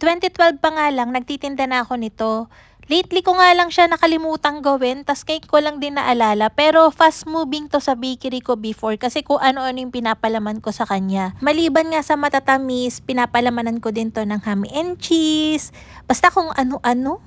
2012 pa nga lang, nagtitinda na ako nito. Lately ko nga lang siya nakalimutang gawin, tas ngayon ko lang din naalala. Pero fast moving to sa bakery ko before kasi kung ano-ano yung pinapalaman ko sa kanya. Maliban nga sa matatamis, pinapalamanan ko din to ng ham and cheese. Basta kung ano-ano.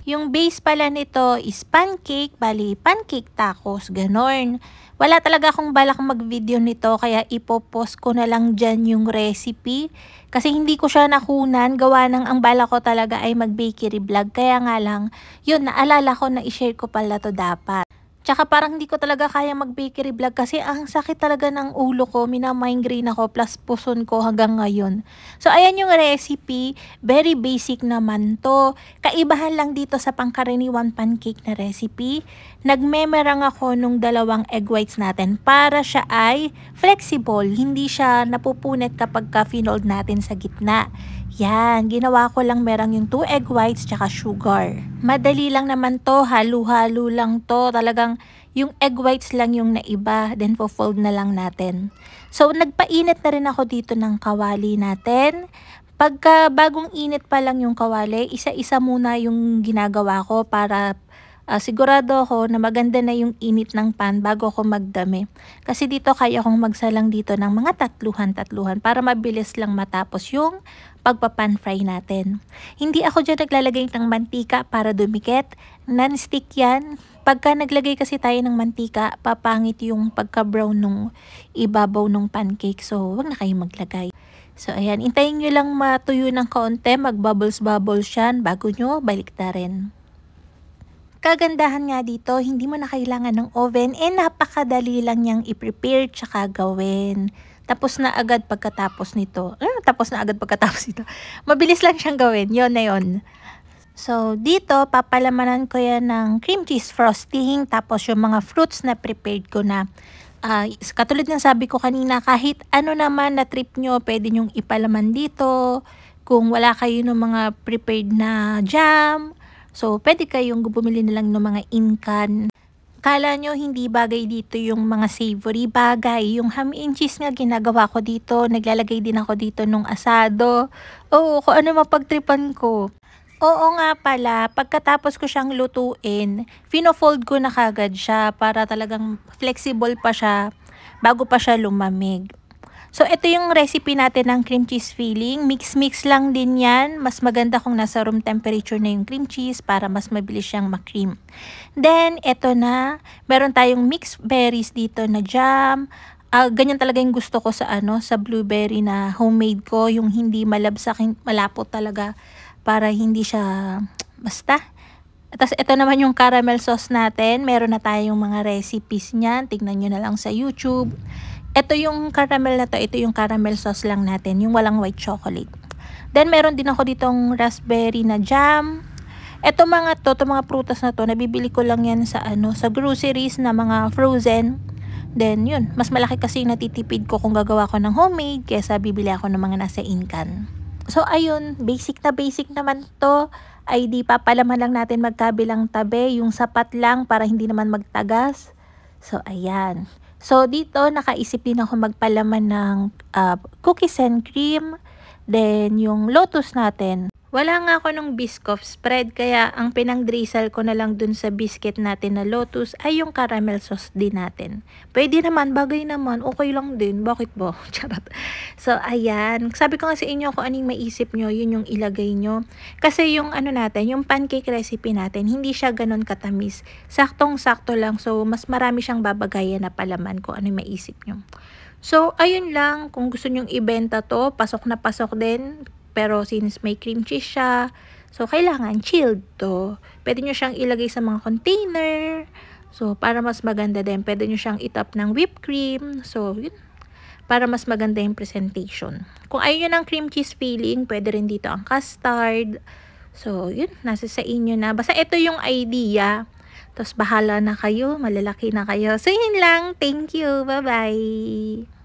Yung base pala nito is pancake, bali pancake tacos, ganon. Wala talaga akong balak mag-video nito kaya ipopost ko na lang dyan yung recipe. Kasi hindi ko siya nakunan, gawa ng ang balak ko talaga ay mag-bakery vlog. Kaya nga lang, yun, naalala ko na i-share ko pala to dapat. Tsaka parang hindi ko talaga kaya mag-bakery vlog kasi ang sakit talaga ng ulo ko, mina-migraine ako plus puson ko hanggang ngayon. So ayan yung recipe, very basic naman to. Kaibahan lang dito sa pangkaraniwan pancake na recipe. Nagmemerang ako nung dalawang egg whites natin para siya ay flexible, hindi siya napupunit kapag ka-finold natin sa gitna. Yan, ginawa ko lang merang yung 2 egg whites tsaka sugar. Madali lang naman to, halo-halo lang to. Talagang yung egg whites lang yung naiba, then po-fold na lang natin. So, nagpainit na rin ako dito ng kawali natin. Pagka bagong init pa lang yung kawali, isa-isa muna yung ginagawa ko para sigurado ako na maganda na yung init ng pan bago ako magdami. Kasi dito kaya kong magsalang dito ng mga tatluhan para mabilis lang matapos yung pagpapan fry natin. Hindi ako dyan naglalagay ng mantika para dumikit. Non-stick yan. Pagka naglagay kasi tayo ng mantika, papangit yung pagka-brown nung ibabaw ng pancake. So, wag na kayong maglagay. So, ayan. Intayin nyo lang matuyo ng kaunti. Mag-bubbles-bubbles yan bago nyo baliktarin. Kagandahan nga dito, hindi mo na kailangan ng oven. Napakadali lang niyang i-prepare tsaka gawin. Tapos na agad pagkatapos nito. Mabilis lang siyang gawin. Yon na yon. So, dito, papalamanan ko yan ng cream cheese frosting. Tapos yung mga fruits na prepared ko na. Katulad ng sabi ko kanina, kahit ano naman na trip nyo, pwede nyong ipalaman dito. Kung wala kayo ng mga prepared na jam, so pwede kayong bumili na lang ng mga in-can. Kala nyo hindi bagay dito yung mga savory, bagay. Yung ham and cheese nga ginagawa ko dito. Naglalagay din ako dito nung asado. Oo, kung ano mapagtripan ko. Oo nga pala, pagkatapos ko siyang lutuin, fino-fold ko na kagad siya para talagang flexible pa siya bago pa siya lumamig. So, ito yung recipe natin ng cream cheese filling. Mix-mix lang din yan. Mas maganda kung nasa room temperature na yung cream cheese para mas mabilis siyang makream. Then, ito na. Meron tayong mixed berries dito na jam. Ganyan talaga yung gusto ko sa blueberry na homemade ko. Yung hindi malabsak, malapot talaga para hindi siya basta. Tapos, ito naman yung caramel sauce natin. Meron na tayong mga recipes niyan. Tignan nyo na lang sa YouTube. Ito yung caramel na to, ito yung caramel sauce lang natin, yung walang white chocolate. Then, meron din ako ditong raspberry na jam. Ito mga prutas na to, nabibili ko lang yan sa sa groceries na mga frozen. Then, yun, mas malaki kasi natitipid ko kung gagawa ko ng homemade kaysa bibili ako ng mga nasa in-can. So, ayun, basic naman to. Ay di papalaman lang natin magkabilang tabi, yung sapat lang para hindi naman magtagas. So, ayan. So, dito, nakaisip din ako magpalaman ng cookies and cream. Then, yung lotus natin. Wala nga ako nung Biscoff spread, kaya ang pinang-drizzle ko na lang dun sa biscuit natin na lotus ay yung caramel sauce din natin. Pwede naman, bagay naman, okay lang din. Bakit ba? Charot. So, ayan. Sabi ko nga sa inyo kung anong maisip nyo, yun yung ilagay nyo. Kasi yung natin, yung pancake recipe natin, hindi siya ganun katamis. Saktong-sakto lang. So, mas marami siyang babagayan na palaman kung anong maisip nyo. So, ayun lang. Kung gusto nyong ibenta to, pasok na pasok din. Pero since may cream cheese siya, so kailangan chilled to. Pwede nyo siyang ilagay sa mga container. So, para mas maganda din. Pwede nyo siyang itap ng whipped cream. So, yun. Para mas maganda yung presentation. Kung ayaw nyo ng cream cheese filling, pwede rin dito ang custard. So, yun. Nasa sa inyo na. Basta ito yung idea. Tapos, bahala na kayo. Malalaki na kayo. So, yun lang. Thank you. Bye-bye.